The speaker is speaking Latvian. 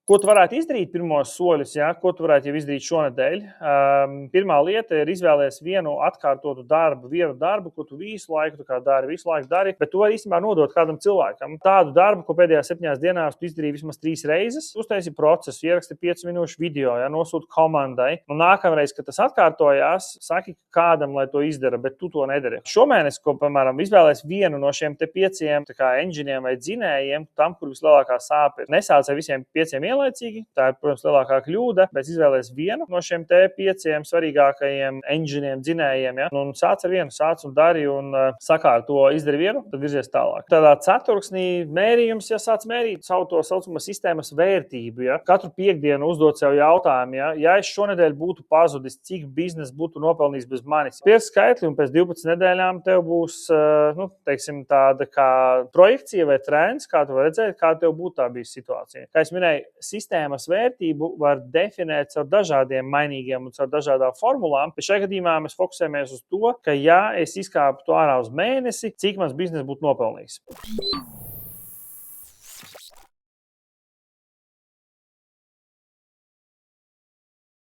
Ko tu varētu izdarīt pirmos soļus, ja? Ko tu varētu jau izdarīt šonedēļ? Pirmā lieta ir izvēlēties vienu atkārtotu darbu, ko tu visu laiku dari, bet to īstenībā nodot kādam cilvēkam. Tādu darbu, ko pēdējās 7 dienās tu izdarīji vismaz 3 reizes, uztaisi procesu, ieraksti 5 minūšu video, ja? Nosūti komandai. Un nākamreiz, kad tas atkārtojās, saki kādam, lai to izdara, bet tu to nedari. Šomēnes, ko, piemēram, izvēlēs vienu no šiem 5 enģiniem vai dzinējiem, tam, kur vislielākā sāpe ir. Nesāc ar visiem 5 ielaicīgi, tā ir, protams, lielākā kļūda, bet izvēlēs vienu no šiem 5 svarīgākajiem enģiniem, dzinējiem, ja? Un sāc ar vienu, sāc un dari un sakārto, izdari vienu, tad virzies tālāk. Tādā ceturksnī mērījums, ja sāc mērīt savu to saucamo sistēmas vērtību, ja? Katru piekdienu uzdot sev jautājumu, ja es šonedēļ būtu pazudis, cik biznesa būtu nopelnījis bez manis. Pieredz skaitli un pēc 12 nedēļām tev būs, tāda kā projekcija vai trends, kā tu vari redzēt, kā tev būtu tā bijusi situācija. Kā es minēju, sistēmas vērtību var definēt caur dažādiem mainīgiem un caur dažādām formulām, bet šajā gadījumā mēs fokusējamies uz to, ka ja es izkāptu ārā uz mēnesi, cik mans bizness būtu nopelnījis.